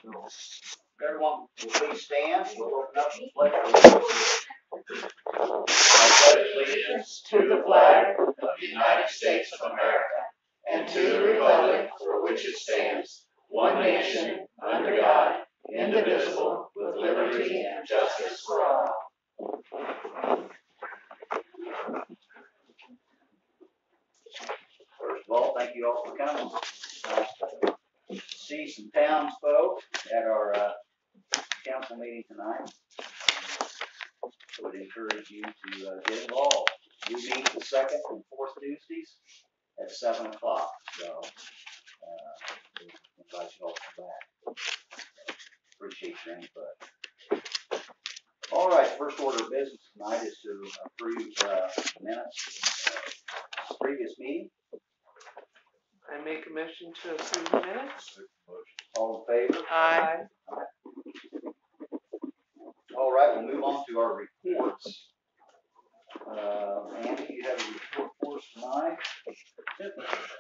Everyone, will please stand. We'll open up the pledge. I pledge allegiance to the flag of the United States of America and to the republic for which it stands, one nation, under God, indivisible, with liberty and justice for all. First of all, thank you all for coming. Nice to see some townsfolk at our council meeting tonight. I would encourage you to get involved. We meet the second and fourth Tuesdays at 7 o'clock. So we invite you all to come back. Appreciate your input. All right, first order of business tonight is to approve minutes of the previous meeting. I make a motion to approve the minutes. All in favor? Aye. All right, we'll move on to our reports. Andy, you have a report for us tonight?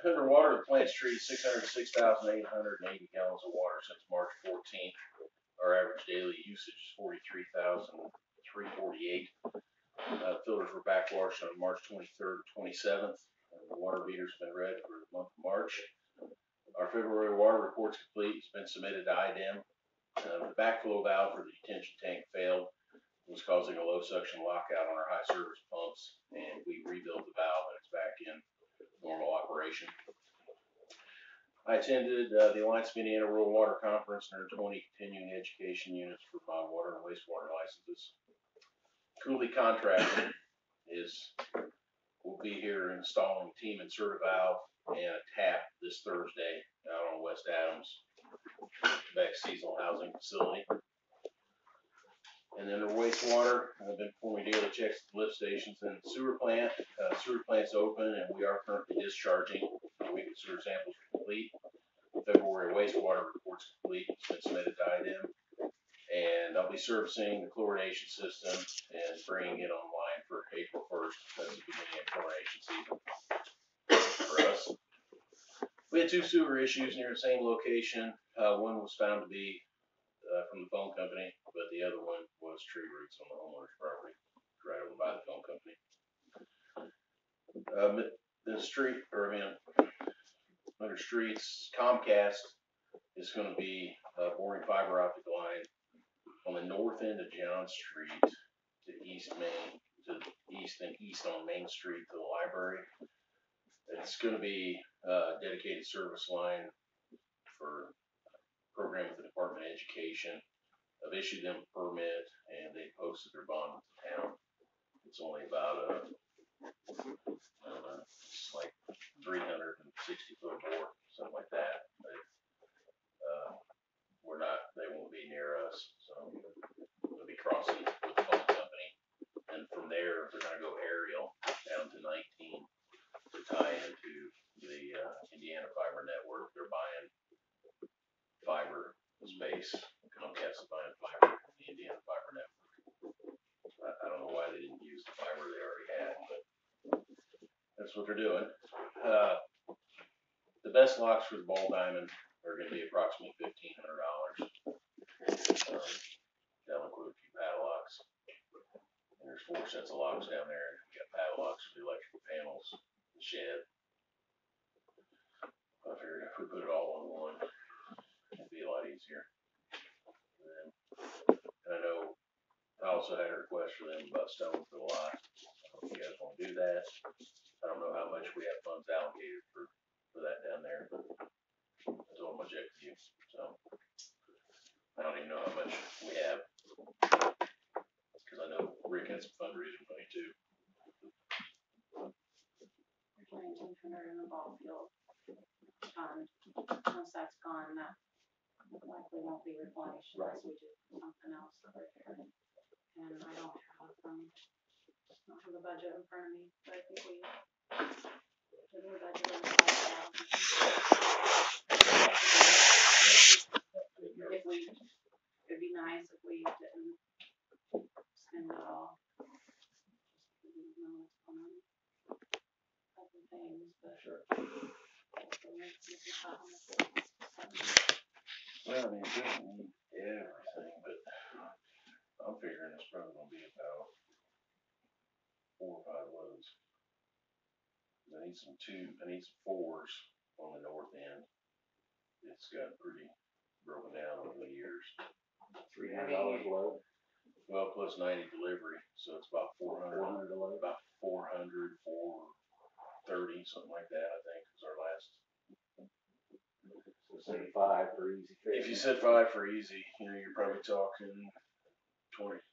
Underwater, the plant treated 606,880 gallons of water since March 14th. Our average daily usage is 43,348. Filters were backwashed on March 23rd and 27th. The water meter's been read for the month of March. Our February water report's complete. It's been submitted to IDEM. The backflow valve for the detention tank failed. It was causing a low suction lockout on our high service pumps, and we rebuilt the valve and it's back in normal operation. I attended the Alliance of Indiana Rural Water Conference and earned 20 continuing education units for my water and wastewater licenses. Cooley Contracting will be here installing a team insert a valve and a tap this Thursday out on West Adams, Quebec Seasonal Housing Facility. And then the wastewater, I've been performing daily checks at the lift stations and the sewer plant. Sewer plant's open and we are currently discharging. Weekly sewer samples are complete. February wastewater report's complete. It's been submitted to IDEM. And I'll be servicing the chlorination system and bringing it online for April 1st. That's the beginning of chlorination season for us. We had two sewer issues near the same location. One was found to be from the phone company, but the other one was tree roots on the homeowner's property, right over by the phone company. Under streets, Comcast is going to be boring fiber optic line on the north end of John Street to east on Main Street to the library. It's going to be a dedicated service line for program with the Department of Education. I've issued them a permit and they posted their bond with the town. It's only about it's like 360 foot bore, something like that. But they won't be near us, so we'll be crossing with the phone company. And from there, they're going to go aerial down to 19 to tie into the Indiana Fiber Network. They're buying fiber space. Comcast is buying fiber from the Indiana Fiber Network. I don't know why they didn't use the fiber they already had, but that's what they're doing. The best locks for the ball diamond are going to be approximately $1,500. That'll include a few padlocks. And there's 4 sets of locks down there. We got padlocks for the electrical panels, the shed. I figured if we put it all on one, it'd be a lot easier. And I know I also had a request for them about stone for the lot. I don't know if you guys want to do that. I don't know how much we have funds allocated for that down there, but it's all much up to you. So I don't even know how much we have, because I know Rick had some fundraising money too. We're playing 200 in the ball field. Once that's gone, that likely won't be replenished unless we do something else over there. And I don't have the budget in front of me, but I think we budgeted $5,000. It'd be nice if we didn't spend it all. Just we know what's going on. Other things, but sure. Well, I mean, it doesn't need everything, but I'm figuring it's probably gonna be about 4 or 5 loads. I need some 4s on the north end. It's got pretty broken down over the years. $300 a load. Well, plus 90 delivery, so it's about 400, 400 a load. about 400, 430, something like that, I think, is our last. So say 5 for easy fix. If you said 5 for easy, you know, you're probably talking $2,500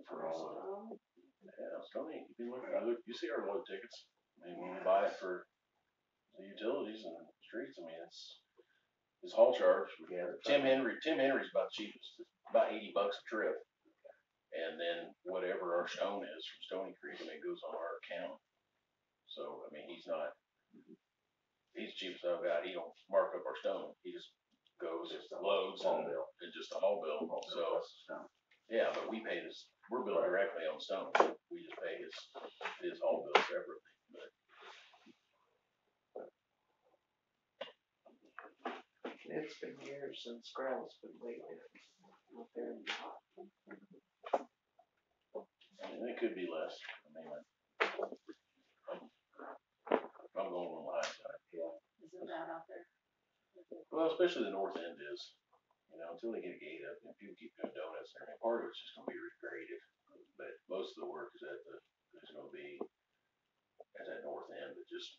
for all of it. Yeah, Stony, you can look, you see our load tickets. I mean, when you buy it for the utilities and streets, I mean, it's haul charge. Yeah. Tim Henry's about the cheapest, it's about $80 a trip. And then whatever our stone is from Stony Creek, I mean, it goes on our account. So, I mean, he's the cheapest I've got. He don't mark up our stone. He just goes, Just a loads haul and bill. it's just a haul bill. So, yeah, but we pay this, we're billed directly on stone. We just pay his haul bill separately. But It's been years since gravel's been laid in. Out there in the hot. I mean, it could be less. I mean, I'm going on the high side. Yeah. Is it bad out there? Well, especially the north end is, you know, until they get a gate up, and people keep doing donuts and everything. Part of it's just gonna be regraded, but most of the work is gonna be at that north end. But just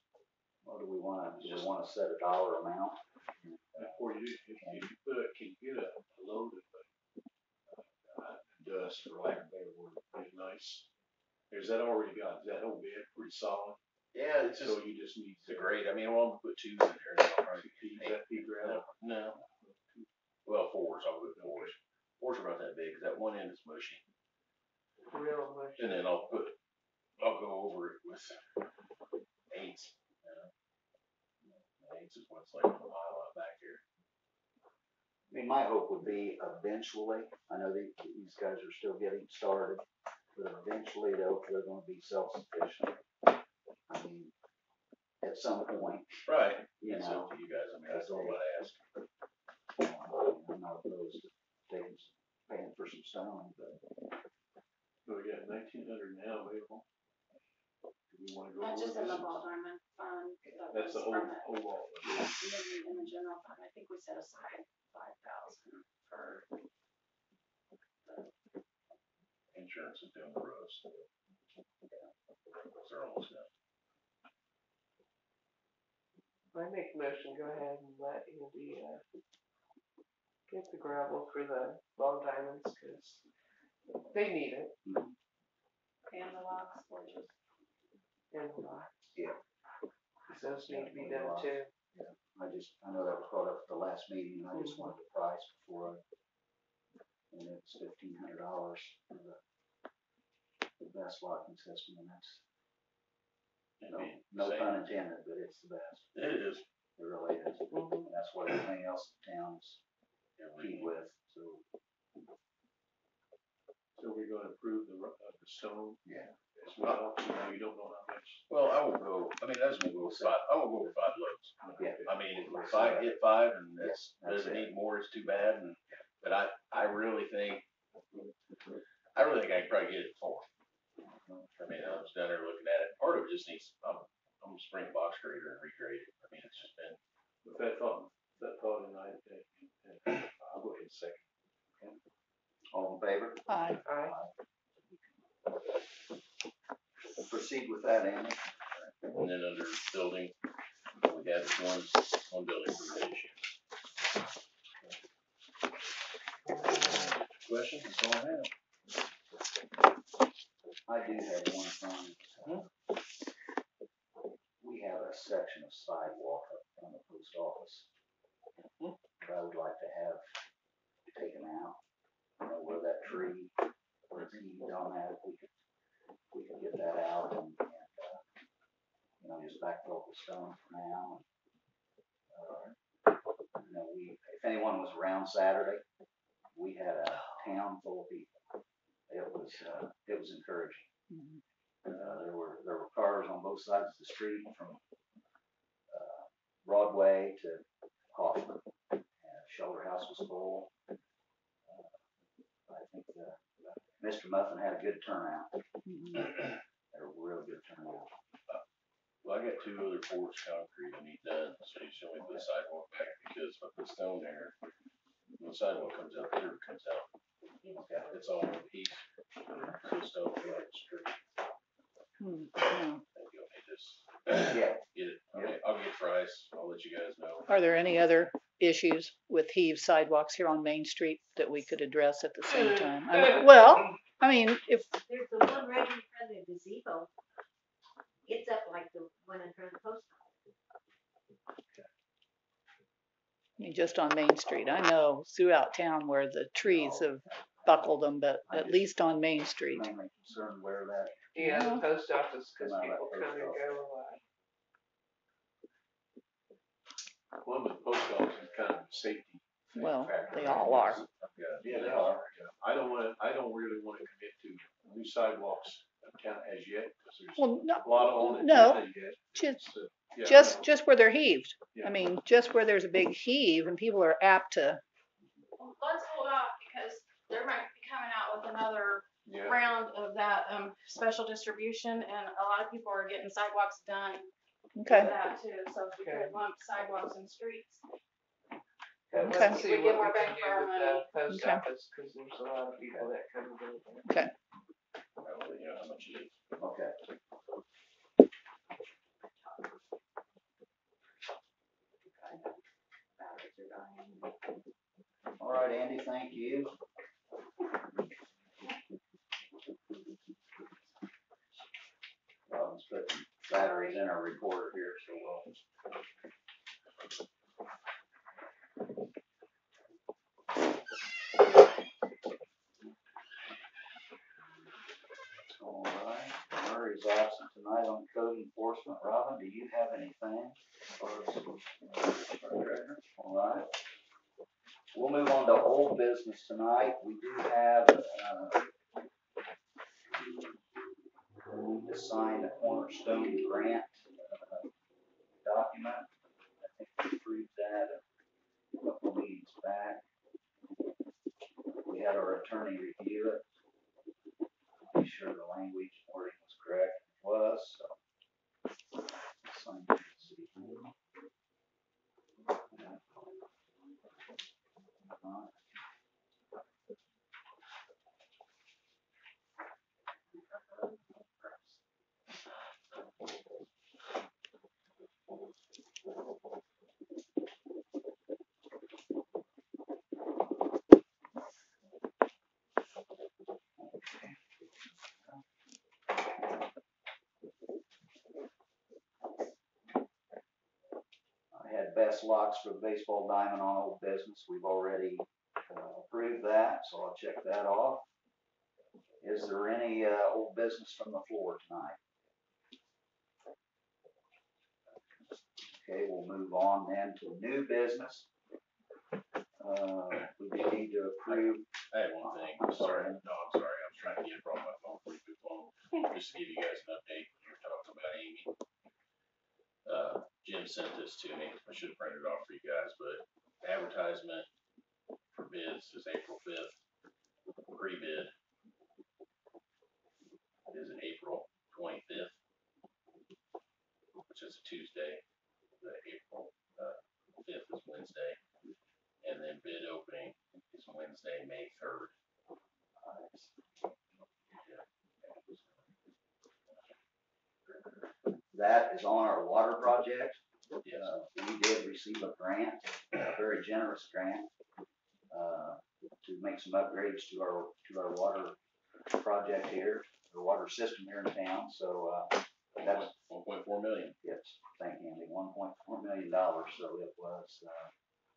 What do we want? Do we want to set a dollar amount? Before you do, can you get a load of dust, for lack of a better word, pretty nice? Is that already got, is that whole bed pretty solid? yeah, it's just So you just need the grade. I mean, well, I'm gonna put 2s in there. And I'll probably Is that pea gravel? no. Well, 4s. I'll put 4s. 4s are about that big because that one end is mushy. Real much. And then I'll go over it with 8s. 8s is what's like on the pile out back here. I mean, my hope would be eventually, I know these guys are still getting started, but eventually they're gonna be self-sufficient. I mean, at some point, Right. you It's know, up to you guys. I mean, that's all I ask. I'm not opposed to paying for some stone, but So we got 1,900 now available. Do we wanna go? That's just over in the this? ball diamond fund. That's the was whole, from it. whole wall. And then in the general fund, I think we set aside 5,000 for. Insurance is doing the roast. They're almost done. I make a motion, go ahead and let Andy, get the gravel for the ball diamonds, cause they need it. And the locks, or just, And the locks. Yeah. 'Cause those need to be done too. I know that was brought up at the last meeting, and I just wanted the price before and it's $1,500 for the best locking system, and that's, no pun intended, but it's the best. It is. It really is. Mhm. And that's what everything else in town is keyed with, so. So we're gonna approve the stone Yeah. as well, you don't know how much. Well, I won't go, I mean, I just won't go with 5. I won't go with 5 loads. Yeah. I mean, if I hit 5 and Yes, that's doesn't it. need more, it's too bad. But I really think I could probably get it 4. I mean, I was down there looking at it. Part of it just needs, I'm gonna spring a box grader and regrade it. I mean, it's just been. With that thought in mind, I'll go ahead and second. All in favor? Aye. Proceed with that, Andy. And then under building, we had one building permit issue. Questions? That's all I have. I do have one comment. We have a section of sidewalk up from the post office that I would like to have taken out. You know, where that tree, where it's heaved on that, if we could get that out and you know, just backfill the stone for now. You know, if anyone was around Saturday, we had a town full of people. It was encouraging. There were cars on both sides of the street from Broadway to Hoffman. Shoulder House was full. I think Mr. Muffin had a good turnout. Had a real good turnout. Well, I got 2 other pours concrete I need done, so you show me the sidewalk back, because if I put stone there, when the sidewalk comes out, the curb comes out. Okay, it's all one piece, so stone will be straight. Maybe you'll need this. Yeah. Get it, okay, I'll get price, I'll let you guys know. Are there any other issues with heaved sidewalks here on Main Street that we could address at the same time? I mean, if, There's the one right in front of the gazebo. It's up like the one in front of the post office. I mean, just on Main Street, I know throughout town where the trees have buckled them, but at least on Main Street. Mainly concerned where that. Yeah, the post office, cause Come out of people that come and post go a lot. Well, the post office is kind of a safety. Well, factor. they all are. Yeah, they are. I don't really wanna commit to new sidewalks uptown as yet, cause there's Well, no, a lot on it. no, Yet. just, So, yeah, just where they're heaved. yeah. I mean, just where there's a big heave and people are apt to, Well, let's hold off because there might be coming out with another Yeah. round of that, special distribution, and a lot of people are getting sidewalks done okay, for that too, so if we Okay. could lump sidewalks and streets. But Okay. let's see We get what more we can bang do for our with money. the post Okay. office, cause there's a lot of people that come and go there. I will let you know how much it is. Okay. All right, Andy, thank you. Robin's putting batteries in our recorder here, so we'll. All right, Murray's absent tonight on code enforcement. Robin, do you have anything? All right. We'll move on to old business tonight. We do have, we need to sign the Cornerstone grant document. I think we approved that a couple meetings back. We had our attorney review it. Be sure the language and wording was correct. It was, so. Sign it, see. I had best locks for the baseball diamond on old business. We've already approved that, so I'll check that off. Is there any old business from the floor tonight? Okay, we'll move on then to new business. We do need to approve. I had one thing, I'm sorry. no, I'm sorry, I was trying to get it from my phone, pretty good phone, just to give you guys an update, we were talking about Amy. Jim sent this to me, I should have printed it off for you guys, but advertisement for bids is April 5th. Pre-bid is April 25th, which is a Tuesday. The April 5th is Wednesday, and then bid opening is Wednesday, May 3rd. That is on our water project. Yes. We did receive a grant, a very generous grant, to make some upgrades to our water project here, the water system here in town. So that was 1.4 million. yes, thank you, Andy. $1.4 million. So it was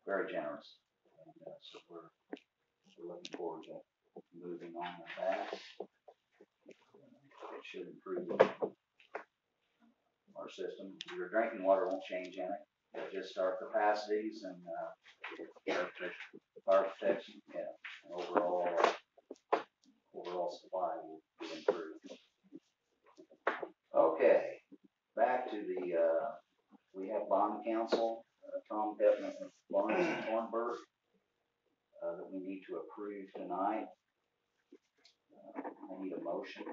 very generous, and so we're looking forward to moving on with that. It should improve our system. Your drinking water won't change any. Just our capacities and fire protection, yeah, and overall supply will improve. Okay, back to the we have bond counsel. Tom Petman and Lawrence Thornburg, that we need to approve tonight. I need a motion to,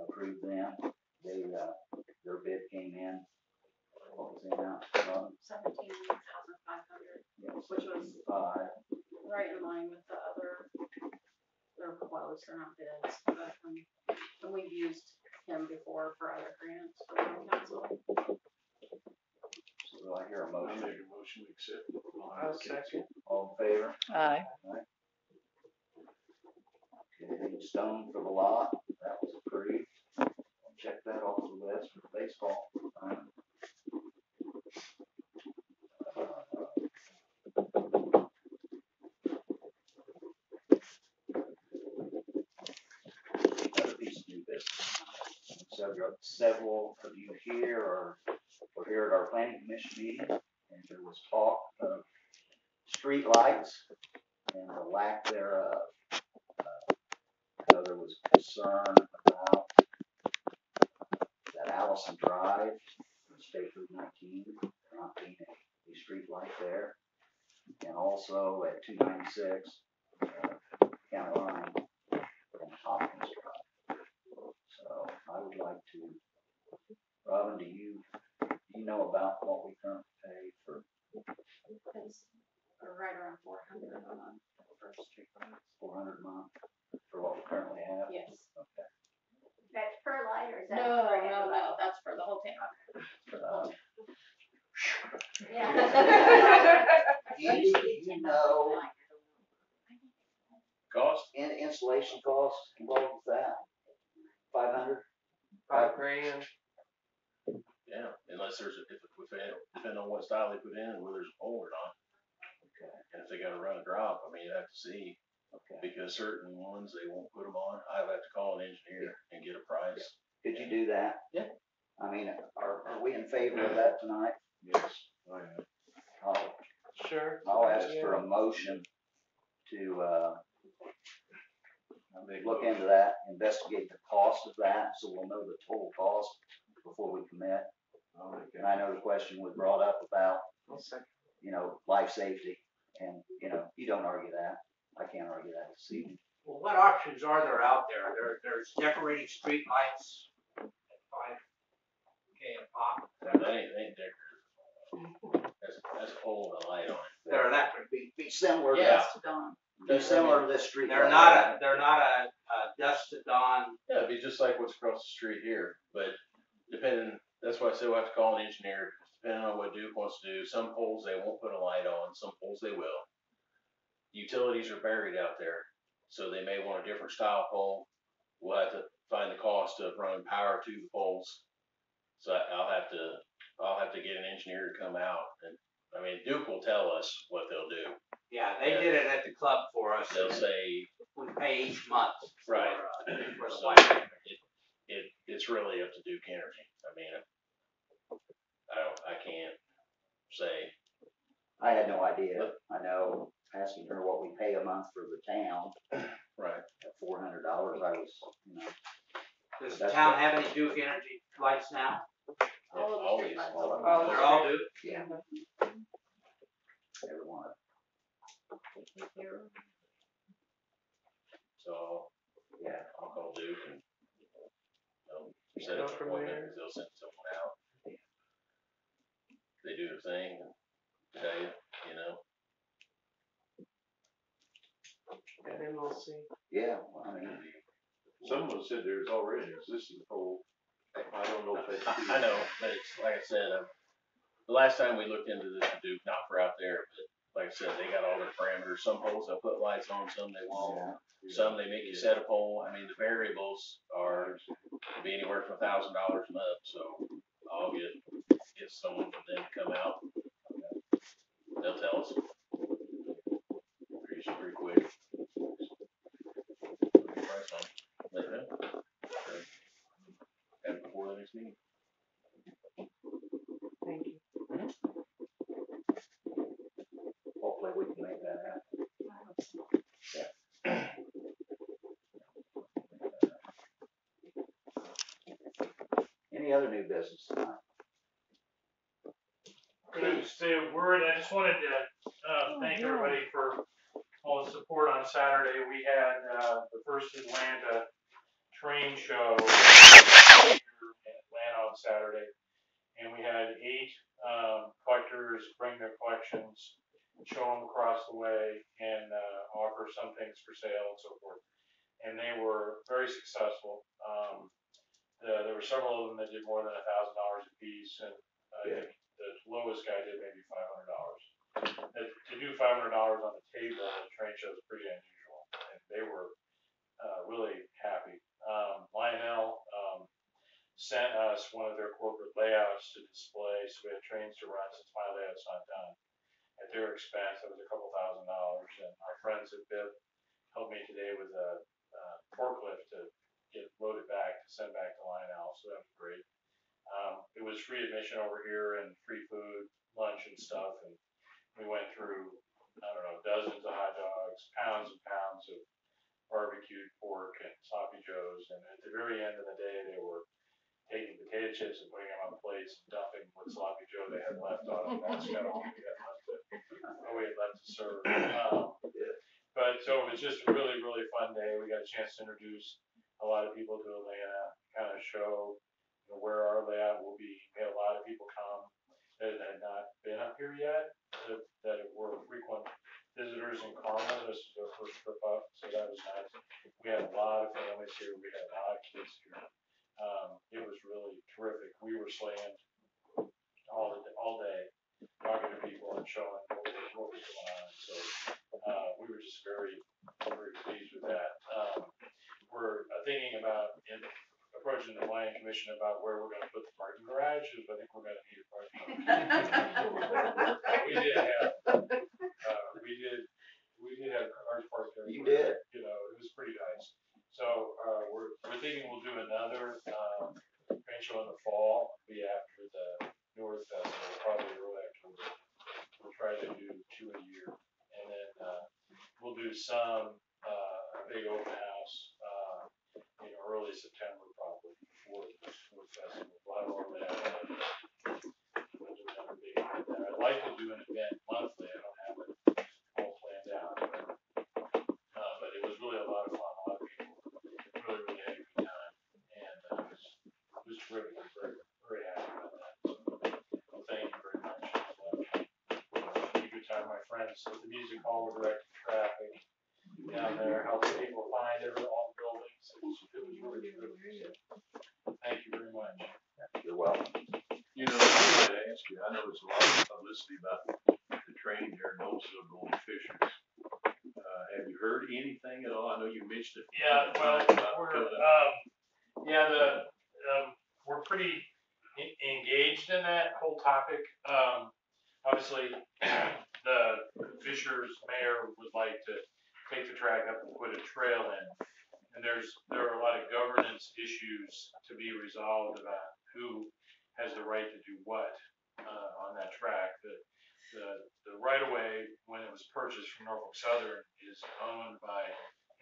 approve them. They, their bid came in, what was the amount? 17,500, Yes, which was right in line with the other, their quotes, they're not bids, but, and we've used him before for other grants for the council. So do I hear a I motion? make a motion to accept. I'll second. All in favor? Aye. Okay, stone for the lot, that was approved. Check that off the list for baseball. Another piece of new business. Several of you here were here at our planning commission meeting, and there was talk of street lights and the lack thereof. There was concern about that Allison Drive, State Route 19, not being a street light there, and also at 296 County Line and Hopkins Drive. So I would like to, Robin, do you know about what we currently pay for? It's right around 400 a month for street lights. 400 a month for what we currently have? Yes. Okay. That's per light or is that? No, for no, every no, light? that's for the whole town. Yeah. Do you know Cost? installation costs involved with that? 500? $5,000. Yeah, unless depending on what style they put in and whether there's a pole or not. Okay. And if they gotta run a drop, I mean, you have to see, Okay. because certain ones they won't put them on. I would have to call an engineer and get a price. Could you do that? Yeah. I mean, are we in favor of that tonight? Yes, I am. Sure. I'll ask for a motion to, look into that, investigate the cost of that, so we'll know the total cost before we commit. I'll make And I know the question was brought up about, I'll second. life safety, and, you don't argue that. I can't argue that this evening. Well, what options are there out there? There's decorating street lights at 5K a pop. That ain't decorative. That's a pole and a light on it. They're electric. Be similar to, Yeah. be similar to this street. They're light. not a dusk to dawn. Yeah, it'd be just like what's across the street here, but that's why I said we'll have to call an engineer, depending on what Duke wants to do. Some poles they won't put a light on, some poles they will. Utilities are buried out there, so they may want a different style pole. We'll have to find the cost of running power to the poles. So I'll have to get an engineer to come out, and I mean, Duke will tell us what they'll do. Yeah, they did it at the club for us. They'll say, We pay each month. Right. For the So, light. it's really up to Duke Energy. I mean, I can't say. I had no idea. I know, asking her what we pay a month for the town, Right. at $400, I was, Does the town have any Duke Energy lights now? All of the Always. street lights. all of Oh, them. They're all Duke? Yeah. Every one of them. So, Yeah. I'll call Duke and set Go up an from appointment, there. 'cause they'll send someone out. They do their thing and tell you, And then we'll see. Yeah, well, I mean, Someone said there's already an existing pole. I don't know if that's. I know, but it's, like I said, the last time we looked into this with Duke, not for out there, but like I said, they got all their parameters. Some poles they'll put lights on, some they won't. Some they make you set a pole. I mean, the variables are be anywhere from $1,000 and up. So I'll get someone from them to come out. They'll tell us pretty quick. Price on it. Let you know. Have it before the next meeting. Thank you. hopefully we can make that happen. Any other new business tonight? say a word. I just wanted to thank everybody for all the support on Saturday. We had the first Atlanta train show here in Atlanta on Saturday, and we had 8 collectors bring their collections, show them across the way, and offer some things for sale and so forth. And they were very successful. There were several of them that did more than $1,000 a piece, and I think the lowest guy did maybe $500. To do $500 on the table at a train show is pretty unusual, and they were really happy. Lionel sent us one of their corporate layouts to display, so we had trains to run since my layout's not done. At their expense, it was a couple $1,000, and our friends at BIP helped me today with a forklift to get loaded back to send back to Lionel, so that was great. It was free admission over here and free food, lunch and stuff, and we went through, I don't know, dozens of hot dogs, pounds and pounds of barbecued pork and sloppy joes, and at the very end of the day, they were taking potato chips and putting them on plates and dumping what sloppy joe they had left on them. That's kind of what we had left to serve. But so it was just a really, really fun day. We got a chance to introduce a lot of people to Atlanta, kind of show where our layout will be. We had a lot of people come that had not been up here yet, that were frequent visitors in Carmel. This is their first trip up, so that was nice. We had a lot of families here. We had a lot of kids here. It was really terrific. We were slammed all day, talking to people and showing what was going on. So we were just very, very pleased with that. We're thinking about approaching the planning commission about where we're going to put the parking garage, because I think we're going to need a parking garage. We did have cars parked there. You did? You know, it was pretty nice. So we're thinking we'll do another train show in the fall, be after the North Festival, probably early October. We'll try to do 2 a year, and then we'll do some big open house in early September, probably before the North Festival. We'll have all that. We'll do another big event there. I'd like to do an event monthly. I don't have it all planned out, but it was really a lot of fun. A lot of people really, really had a good time, and it was terrific. I'm very, very happy about that. So, well, thank you very much. Keep your time, my friends. At the music hall, we're directing traffic down there, helping people find all the buildings. It was really terrific. So, thank you very much. You're welcome. You know, I wanted to ask you, I know there's a lot of publicity about the train here in Noblesville going to Fishers. Have you heard anything at all? I know you mentioned it. Yeah, well, we're pretty engaged in that whole topic. Obviously, the Fishers mayor would like to take the track up and put a trail in, and there are a lot of governance issues to be resolved about who has the right to do what on that track. The right of way, when it was purchased from Norfolk Southern, is owned by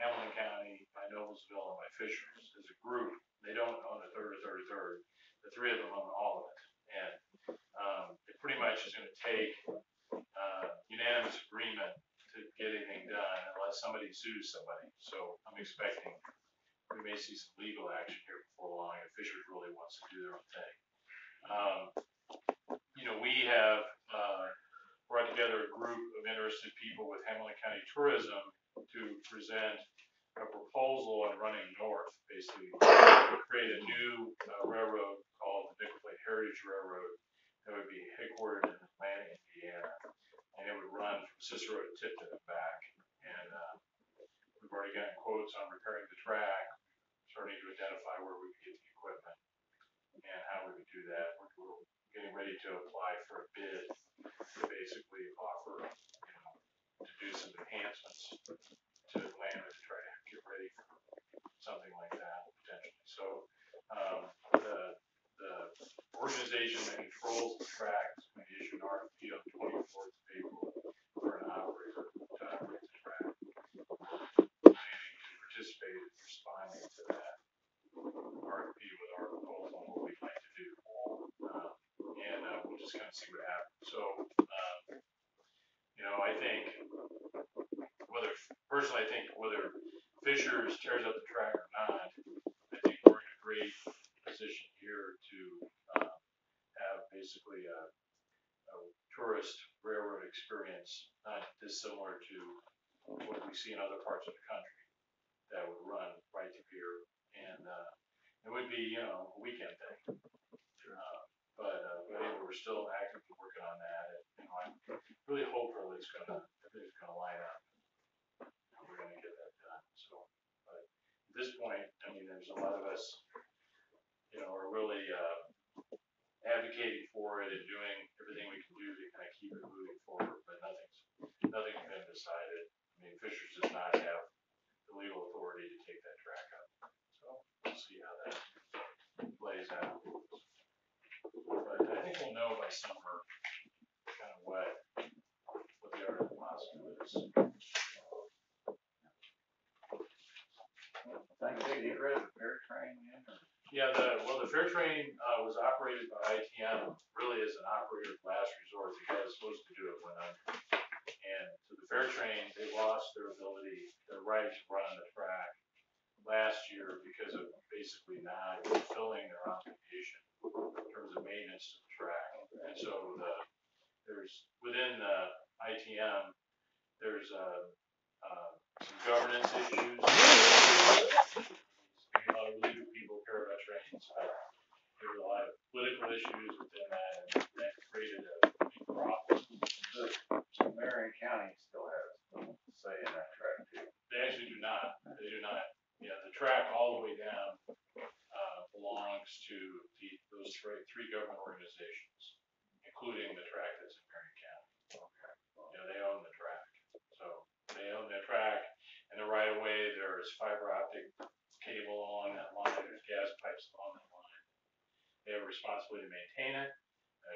Hamilton County, by Noblesville, and by Fishers as a group. They don't own a third. The 3 of them own all of it, and it pretty much is going to take unanimous agreement to get anything done unless somebody sues somebody. So I'm expecting we may see some legal action here before long if Fishers really wants to do their own thing. We have brought together a group of interested people with Hamilton County Tourism to present a proposal on running north, basically create a new railroad called the Nickel Plate Heritage Railroad that would be headquartered in Atlanta, Indiana, and it would run from Cicero to Tipton and back. And we've already gotten quotes on repairing the track, starting to identify where we could get the equipment and how we would do that. We're getting ready to apply for a bid to basically offer, to do some enhancements to Atlanta to try to get ready for something like that potentially. So the organization that controls the track is going to issue an RFP on the 24th of April for an operator to operate the track. We're planning to participate in responding to that RFP with our proposal on what we'd like to do. And we'll just kind of see what happens. So Fishers tears up the track or not, I think we're in a great position here to have basically a tourist railroad experience, not dissimilar to what we see in other parts of the country that would run right through here. And it would be, you know, a weekend thing. But anyway, we're still actively working on that. And, you know, I'm really hopeful everything's gonna line up. We're gonna get that done. So, but at this point, I mean, there's a lot of us, you know, are really advocating for it and doing everything we can do to kind of keep it moving forward, but nothing's been decided. I mean, Fishers does not have the legal authority to take that track up. So we'll see how that plays out. But I think we'll know by summer kind of what the art of the possible is. Thank you. Did you get rid of the fair train yet? Yeah, the fair train was operated by ITM really as an operator of last resort. The guy was supposed to do it when and so the fair train, they lost their right to run on the track last year because of basically not fulfilling their obligation in terms of maintenance to the track. And so there's within the ITM, there's some governance issues. A lot of really good people care about trains, but there's a lot of political issues within that, and that created a big problem. So Marion County still has a say in that track too. They actually do not. They do not. Yeah, the track all the way down belongs to those three government organizations, including the track that's in Marion County. Okay. You know, they own the track. So they own the track, and the right of way, there's fiber optic cable along that line, there's gas pipes along that line. They have a responsibility to maintain it.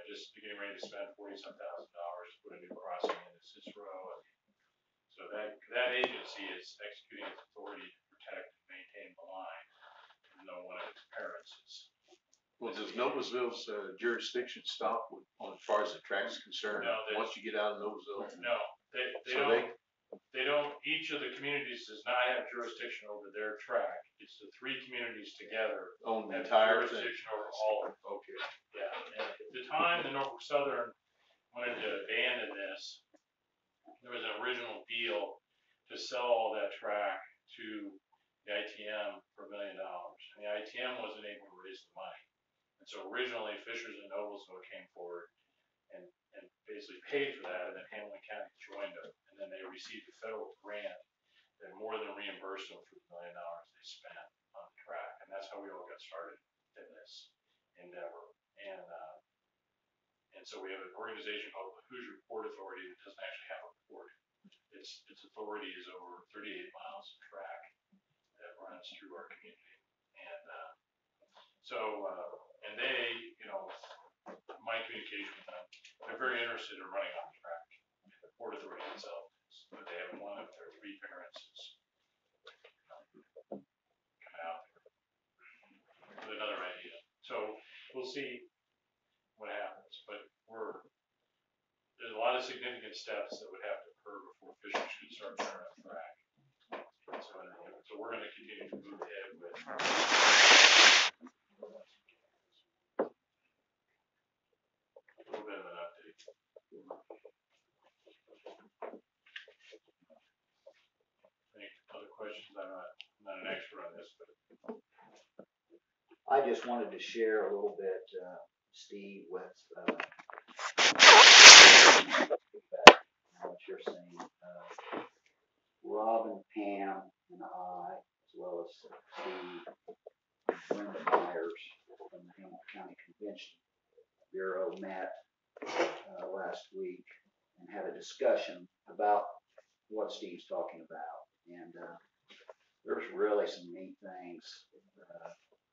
Just getting ready to spend $40,000 to put a new crossing into Cicero. So that agency is executing its authority to protect and maintain the line, even though one of its parents is. Well, does Noblesville's jurisdiction stop as far as the track's concerned? No, once you get out of Noblesville? No, they don't, each of the communities does not have jurisdiction over their track. It's the three communities together own the have entire thing. jurisdiction over all of it. Okay. Yeah, and at the time the Norfolk Southern wanted to abandon this, there was an original deal to sell all that track to the ITM for $1 million. And the ITM wasn't able to raise the money. And so originally Fishers and Noblesville came forward and basically paid for that, and then Hamilton County joined them, and then they received a federal grant that more than reimbursed them for the $1 million they spent on the track. And that's how we all got started in this endeavor. And so we have an organization called the Hoosier Port Authority that doesn't actually have a port. Its authority is over 38 miles of track that runs through our community. And and they, you know, my communication with them, they're very interested in running on the track. I mean, the Port Authority itself is, but they have one of their three parents is coming out with another idea. So we'll see what happens, but there's a lot of significant steps that would have to occur before Fishers should start turning up track. So we're going to continue to move ahead with a little bit of an update. Any other questions? I'm not an expert on this, but I just wanted to share a little bit, Steve, with what you're saying. Rob and Pam and I, as well as Steve, Brenda Myers from the Hamilton County Convention Bureau met last week and had a discussion about what Steve's talking about. And there's really some neat things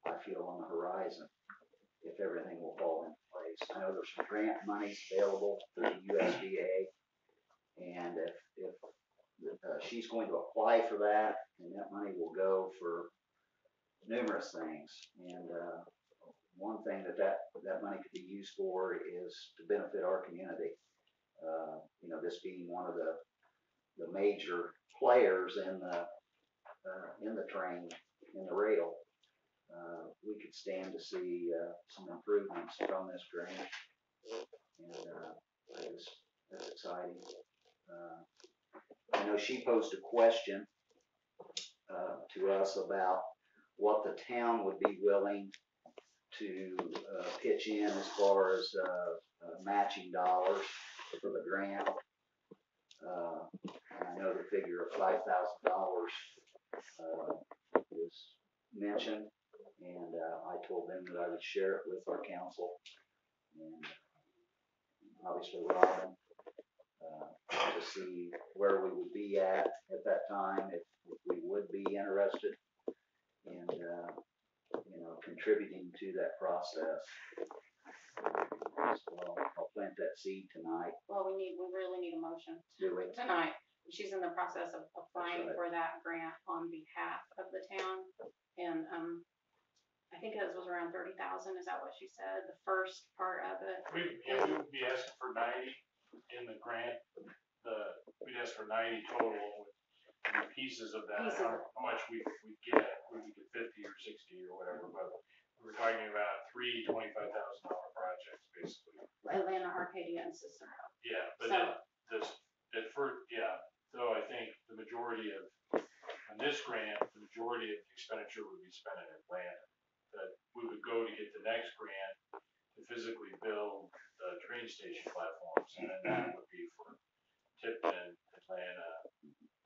I feel on the horizon if everything will fall into place. I know there's some grant monies available through the USDA, and if she's going to apply for that, and that money will go for numerous things. And one thing that money could be used for is to benefit our community. You know, this being one of the major players in the in the train, in the rail, we could stand to see, some improvements from this grant. And, that's exciting. I know she posed a question, to us about what the town would be willing to, pitch in as far as, matching dollars for the grant. And I know the figure of $5,000 was mentioned, and I told them that I would share it with our council, and obviously Robin, to see where we would be at that time, if we would be interested in, contributing to that process. So I'll plant that seed tonight. Well, we really need a motion Do we? tonight. She's in the process of applying right. for that grant on behalf of the town. And, I think it was around 30,000, is that what she said? The first part of it? We would be asking for 90 in the grant. We'd ask for 90 total, with the pieces of that, how much we get, we could get 50 or 60 or whatever, but we're talking about three $25,000 projects, basically. Atlanta, Arcadia, and Cicero. Yeah, but so I think the majority of, on this grant, the majority of the expenditure would be spent in Atlanta. That we would go to get the next grant to physically build the train station platforms, and then that would be for Tipton, Atlanta,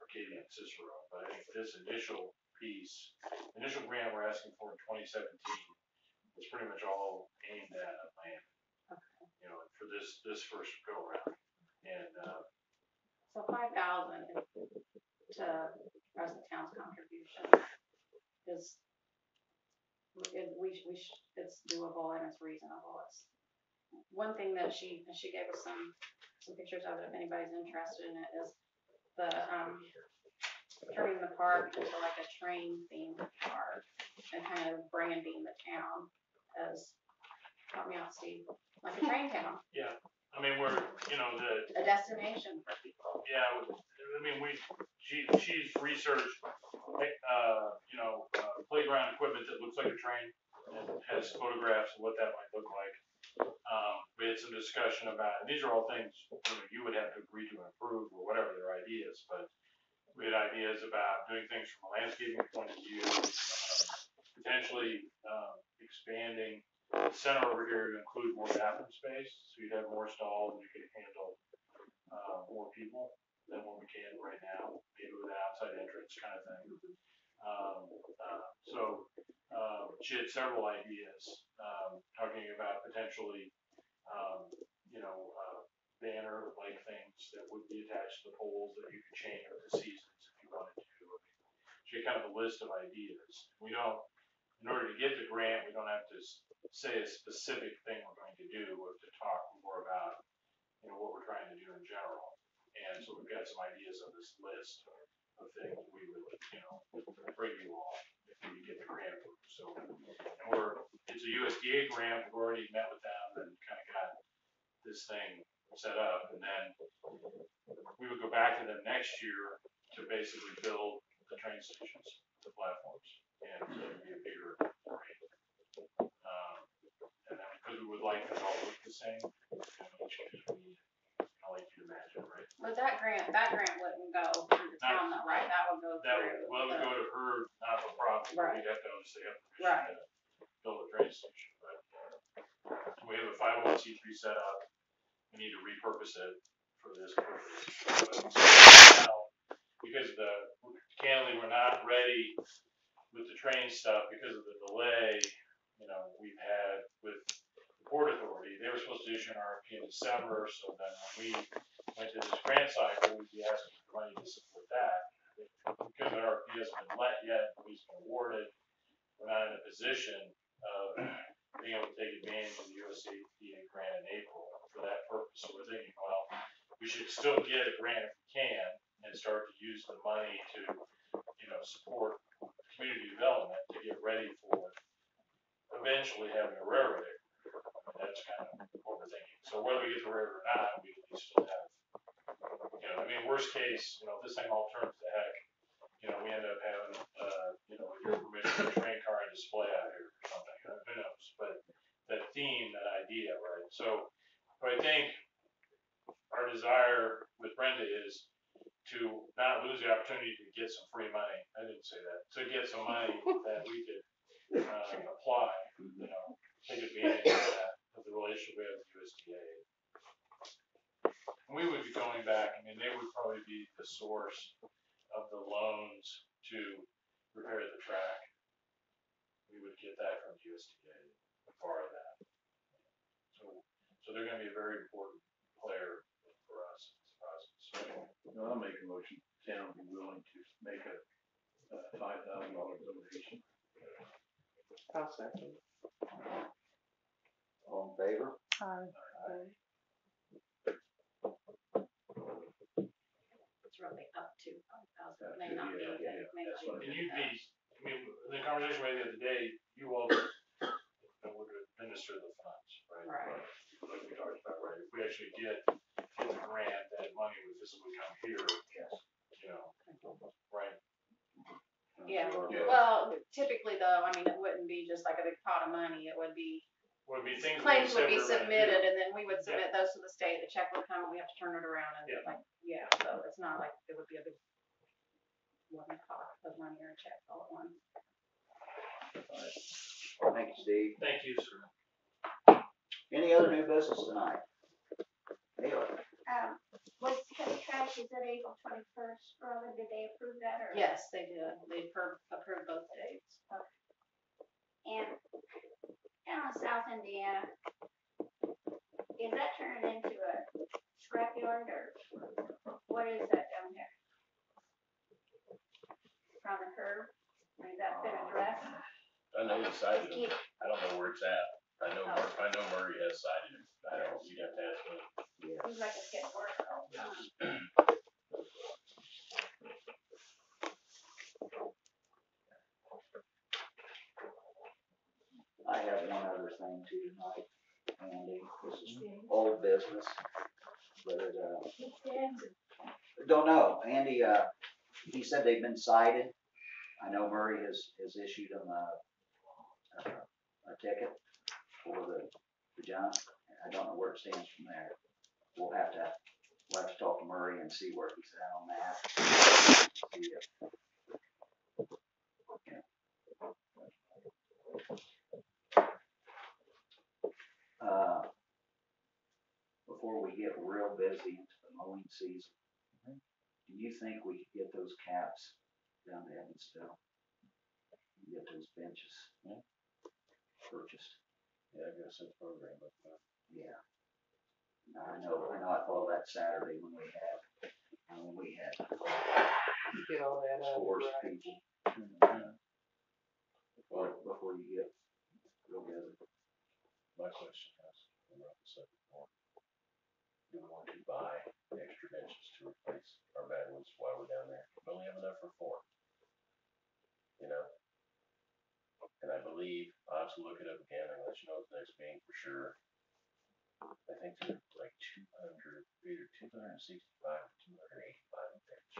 Arcadia, and Cicero. But I think this initial grant we're asking for in 2017 is pretty much all aimed at Atlanta. Okay. For this first go round. And so 5,000 to as the town's contribution is it's doable and it's reasonable. It's one thing that she gave us some pictures of it if anybody's interested in it, is the turning the park into like a train themed park and kind of branding the town as, help me out, Steve, like a train town. yeah, I mean, we're a destination for people. Yeah, I mean, she's researched, playground equipment that looks like a train and has photographs of what that might look like. We had some discussion about, and these are all things you would have to agree to improve or whatever their ideas, but we had ideas about doing things from a landscaping point of view, potentially expanding the center over here to include more bathroom space, so you'd have more stalls and you could handle more people than what we can right now, maybe with an outside entrance kind of thing. She had several ideas, talking about potentially, banner-like things that would be attached to the poles that you could change with the seasons if you wanted to. I mean, she had kind of a list of ideas. In order to get the grant, we don't have to say a specific thing we're going to do. We have to talk more about, what we're trying to do in general. And so we've got some ideas on this list of things we would, bring you all if we get the grant approved. So, it's a USDA grant. We've already met with them and kind of got this thing set up. And then we would go back to them next year to basically build the train stations, the platforms, and so it'd be a bigger grant. And then because we would like them all look the same, I like you to imagine, right? But that grant wouldn't go through the town though, right? That would go through. Well, it would go to her, not for profit. Right. We'd have to obviously have permission to build a train station, but we have a 501c3 set up. We need to repurpose it for this purpose. But now, because candidly, we're not ready with the train stuff because of the delay, we've had with the Port Authority. They were supposed to issue an RFP in December, so then when we went to this grant cycle, we'd be asking for money to support that. Because the RFP hasn't been let yet, nobody's been awarded, we're not in a position of being able to take advantage of the USDA grant in April for that purpose. So we're thinking, well, we should still get a grant if we can and start to use the money to, support community development to get ready for eventually having a railroad. That's kind of what we're thinking. So whether we get the railroad or not, we at least still have, worst case, if this thing all turns to heck, we end up having So, but I think our desire with Brenda is to not lose the opportunity to get some free money. I didn't say that. To get some money that we could apply, take advantage of that, of the relationship we have with USDA. And we would be going back, I mean, they would probably be the source of the loans to repair the track. We would get that from USDA, part of that. So they're gonna be a very important player for us in this process. I'll make a motion, town be willing to make a $5,000 donation. I'll second. All in favor? It's really up to 5,000, may not be, Yeah, may not that's what be. And you'd be, I mean, in the conversation we had the other day, you all would administer the funds, right? Right. Like we talked about, right? If we actually get the grant, that money would physically come here, right? Yeah, Yeah. well, typically though, I mean, it wouldn't be just like a big pot of money, it would be, Would be things. claims would be said we're gonna do. submitted, and then we would submit those to the state, the check would come, and we have to turn it around, and Yeah. so it's not like it would be a big one pot of money or a check all at once. Thank you, Steve. Thank you, sir. Any other new business tonight? Taylor? Was Petty Trash, is it April 21st, Robin, did they approve that or? Yes, they did, they approved both dates. And down in South Indiana, is that turning into a scrapyard or what is that down there? From the curb, has that been addressed? I know he cited him. I don't know where it's at. I know Murray has cited him. I don't, you'd have to ask him. Seems like it's getting worse all the time. I have one other thing too tonight, Andy. This is old business, but don't know. Andy, he said they've been cited. I know Murray has issued them a ticket for the junk. I don't know where it stands from there. We'll have to talk to Murray and see where he's at on that. See if, before we get real busy into the mowing season, do you think we could get those caps down to Evansville? Get those benches purchased? Yeah, I guess that's program, but. Yeah. I know, I thought that Saturday when we had Get all that out. scores of Right. people. Before you get real busy. My question is, I'm not the second one. Do we want to buy extra benches to replace our bad ones while we're down there? We only have enough for 4. And I believe, I'll have to look it up again and let you know the next meeting for sure. I think they're like 200, either 265 or 285 a bench.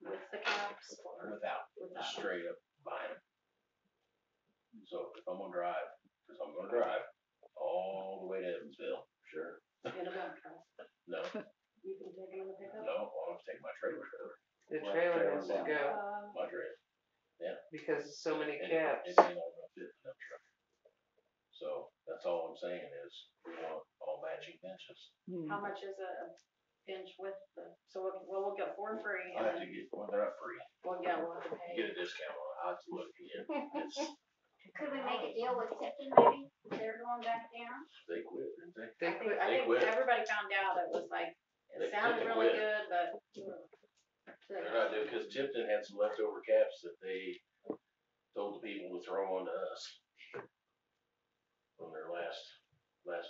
With the caps or Without, without? just straight up buying them. So if I'm gonna drive, because I'm gonna drive all the way to Evansville, sure. In a dump truck, No, you can take them in the pickup? no, I'll have to take my trailer over. The Well, trailer has to trailer go My trailer. because of so many It caps. ain't all gonna fit in that truck. So that's all I'm saying is we want all matching benches. How much is a bench with the, so we'll get 4 free, I and have to then get, well, they're not free. we'll have to You pay. get a discount on it. I'll have to look again. It's, Could we make a deal with Tipton maybe? They're going back down? they quit, didn't they? They quit. I think quit. everybody found out it was like, They it sounded quit. really good, but. They're not doing, because Tipton had some leftover caps that they told the people to throw on to us. On their last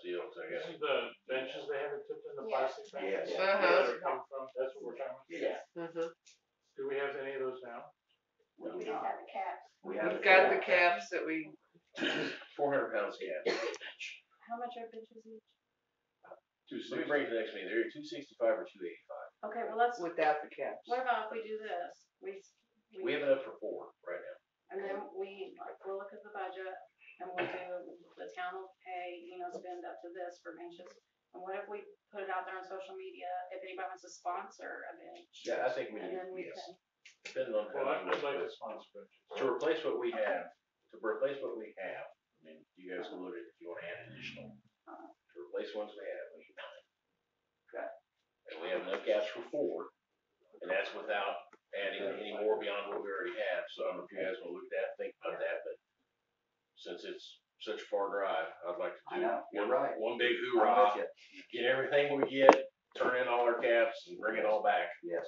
deal, because I This guess. is the benches they have tipped in the Yeah. plastic bag? Yes. Where Uh-huh. they're coming from, that's what we're talking about? Yeah. Mhm. Do we have any of those now? We just have the caps. We have We've got the caps that we, 400 pounds cap. How much are benches each? Let me bring it to the next meeting. They're 265 or 285. Okay, well, let's, without the caps. what about if we do this? We have enough for 4 right now. And then we'll look at the budget, and we'll do, the town will pay, spend up to this for benches. And what if we put it out there on social media, if anybody wants to sponsor a bench? Yeah, I think we And need, then we yes. can, Depending on Well, how I'd like to sponsor it. to replace what we have, I mean, you guys can look at if you wanna add additional. To replace ones we have, we need 9. Okay. And we have enough caps for 4, and that's without adding any more beyond what we already have, so I don't know if you guys wanna look at that, think about that, but since it's such a far drive, I'd like to I do know, you're right. one big I'm hoorah, with you. get everything we get, turn in all our caps, and bring it all back. Yes.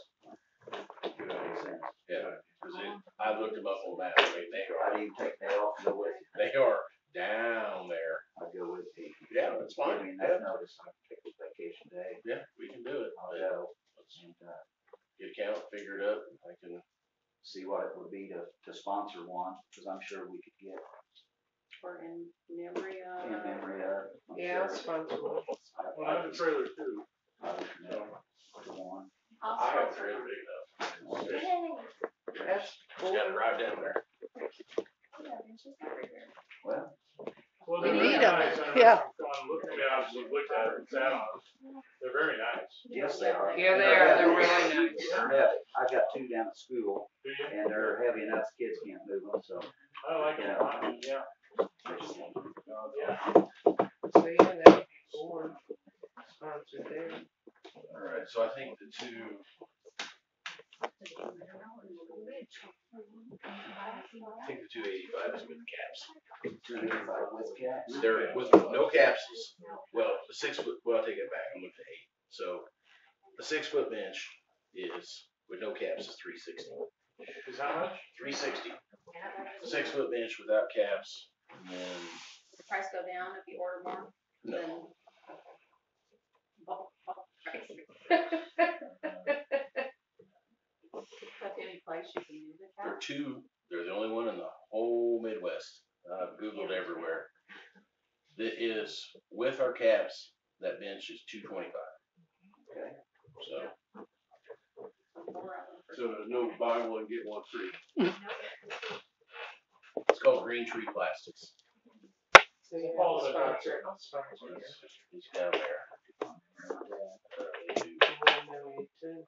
That makes sense. Yeah, cause I looked them up on that, I mean, I'd even take that off and go with you. they are down there. I'd go with you. Yeah, that's fine. Give me enough notice, I can take this vacation day. Yeah, we can do it. I'll go Let's and, get a count, figure it up, I can, see what it would be to sponsor one, cause I'm sure we could get or in memory of. in memory of. I'm Yeah, sure. responsible. Well, I have a trailer too. I would commit to one. I'll I have a sponsor trailer it. big enough. Yay. That's cool. Just gotta drive down there. Yeah, benches everywhere. Well, Well, We they're very need 'em. nice. I don't know Yeah. if you've gone looked, I mean, obviously looked at it, sat on it. They're very nice. yes, they are. Yeah, they are, they're really nice. They're heavy. I've got 2 down at school Do you? and they're heavy enough, kids can't move them, so. I like it. Yeah. Yeah. So yeah, that would be cool. Sponsor there. Alright, so I think the two, I think the 285 is with caps. 285 with caps. They're with no caps, well, the 6 foot, well, I'll take it back, I'm looking at 8. So, the 6 foot bench is, with no caps, is 360. Is how much? 360. 6 foot bench without caps, and then, The price go down if you order more, no, then. Bulk price. That's any place you can use it they're at. they're the only one in the whole Midwest. I've Googled everywhere. That is, with our caps, that bench is $225. Okay. So, So there's no buy one, get one free. it's called Green Tree Plastics. So yeah, Paul, I'll sponsor it. I'll sponsor it. It's down there. And then we too.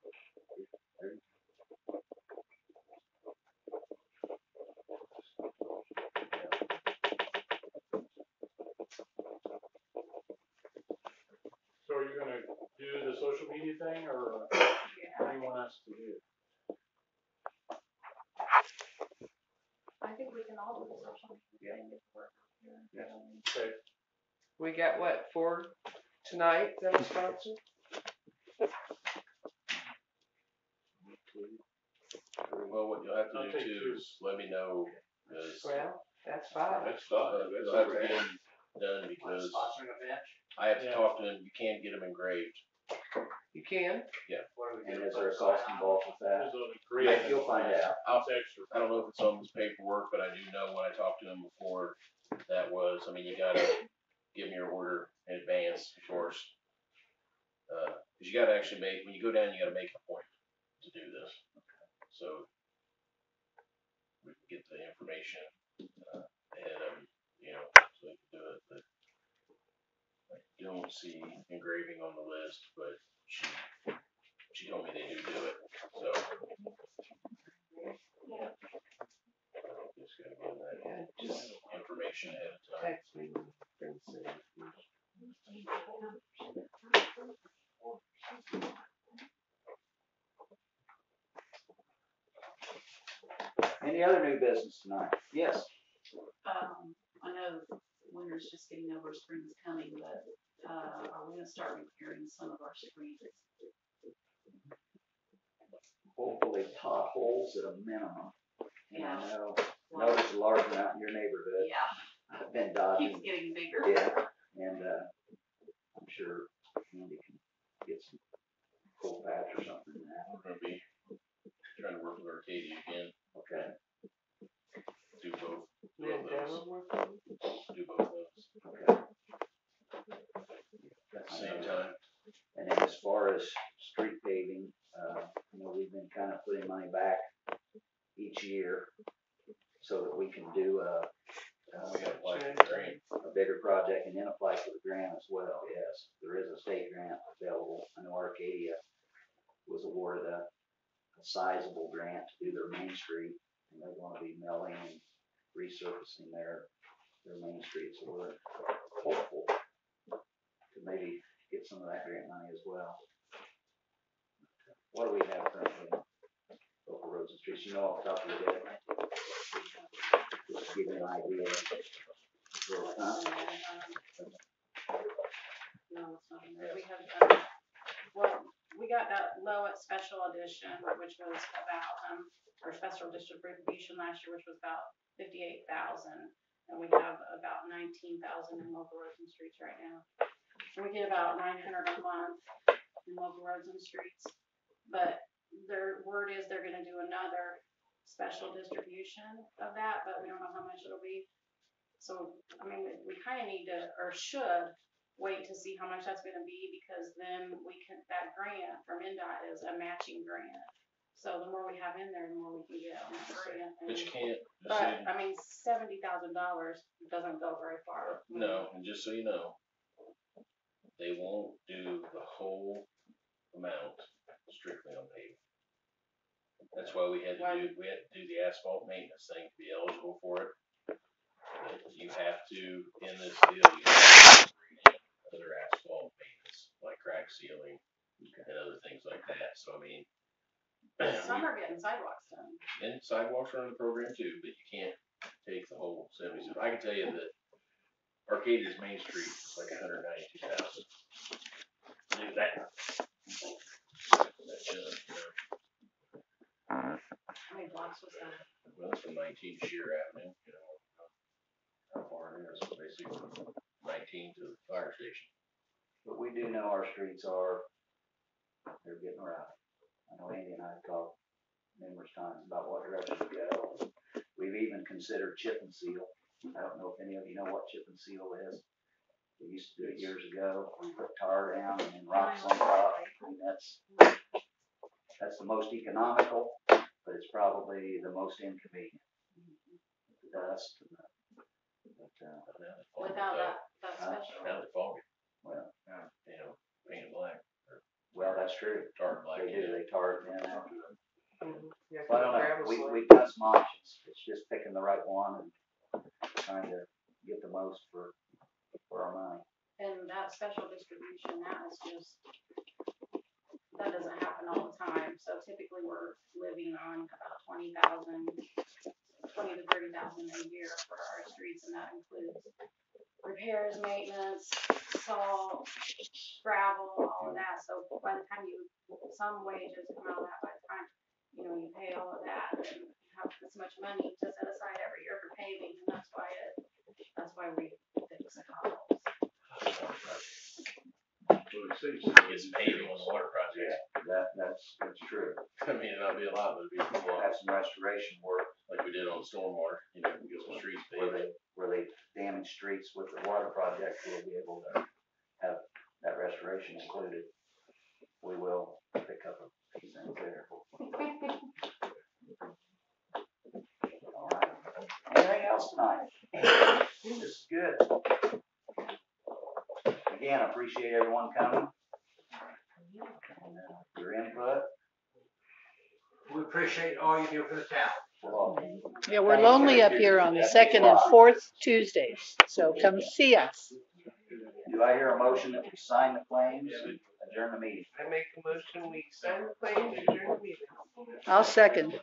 So are you gonna do the social media thing, or what do you want us to do? I think we can all do the social media thing if we're. Okay. We got what, 4 tonight that are sponsored? Well, what you'll have to I'll do take too 2. is let me know, because Well, that's 5. That's fine, you'll that's have to okay. get them done, because Sponsoring a bench. I have to Yeah. talk to them, you can get them engraved. You can? What do we And do? is there a cost involved with that? There's a great. Yeah, you'll find out. It's extra. I don't know if it's on this paperwork, but I do know when I talked to them before, that was, I mean, you gotta give me your order in advance, of course. Cause you gotta actually make, when you go down, you gotta make an appointment to do this. So, we can get the information, ahead of, so we can do it, but I don't see engraving on the list, but she told me they do it, so. Just gotta give that Yeah, just information ahead of time. text me. when Brings it. Any other new business tonight? Yes. I know winter's just getting over, spring's coming, but, are we gonna start repairing some of our streets? Hopefully potholes at a minimum. And I Yeah. know there's a large amount in your neighborhood. Yeah, I've been keeps dodging. getting bigger. Yeah, and, I'm sure Andy can get some coal patch or something in that. We're gonna be trying to work with Arcadia again, Okay, do both Then of down those, with it. do both of those okay. at the same time. And then as far as street paving, we've been kind of putting money back each year so that we can do We gotta apply for state grant available. I know Arcadia was awarded a sizable grant to do their Main Street, and they want to be milling and resurfacing their Main Street, so we're hopeful to maybe get some of that grant money as well. What do we have currently in local roads and streets? You know off the top of your head? Just give me an idea. Huh? No, it's not in there. We have, we got that Lowett Special Edition, which was about, our special distribution last year, which was about 58,000. And we have about 19,000 in local roads and streets right now. And we get about 900 a month in local roads and streets. But their word is they're gonna do another special distribution of that, but we don't know how much it'll be. So, I mean, we kind of need to, or should, wait to see how much that's gonna be, because then we can, that grant from NDOT is a matching grant. So the more we have in there, the more we can get on that grant. But you can't, just But, so I mean, $70,000 doesn't go very far. no, and just so you know, they won't do the whole amount strictly on paving. That's why we had to do the asphalt maintenance thing to be eligible for it. But you have to, in this deal, you have to bring in other asphalt maintenance, like crack sealing and other things like that. So I mean, Some are getting sidewalks done. and sidewalks are in the program too, but you can't take the whole 70. I can tell you that Arcadia's Main Street is like 192,000. Do that. How many blocks was that? Well, it's from 19 Shear Avenue, you know, how far it is, basically from 19 to the fire station. But we do know our streets they're getting around. I know Andy and I have talked numerous times about what direction to go. We've even considered chip and seal. I don't know if any of you know what chip and seal is. We used to do it years ago. We put tar down and then rocks on top. I mean, that's the most economical, but it's probably the most inconvenient. The dust and Without that special. Now they're foggy, well, you know, painted black. well, that's true. Tarred black. They do. They tar it in after. Yeah, Well, I don't know. gravel's like- We've got some options. It's just picking the right one and trying to get the most for our money. And that special distribution, that doesn't happen all the time. So typically we're living on about 20,000 to 30,000 a year for our streets, and that includes repairs, maintenance, salt, gravel, all of that. So by the time some wages come out of that, by the time, you pay all of that and have this much money to set aside every year for paving, and that's why we fix the potholes. It's paving on the water project. That's true. I mean, it'll be a lot, but it'll be a We'll lot, have some restoration work like we did on stormwater, you know, we get some streets paved. where they damage streets with the water project. We'll be able to have that restoration included. We will pick up a few things there. All right. Anything else tonight? This is good. Again, I appreciate everyone coming. And, your input. We appreciate all you do for the town. Well, Yeah, we're lonely up here on the second and fourth Tuesdays, so come see us. do I hear a motion that we sign the claims and adjourn the meeting? I make the motion, we sign the claims, adjourn the meeting. I'll second.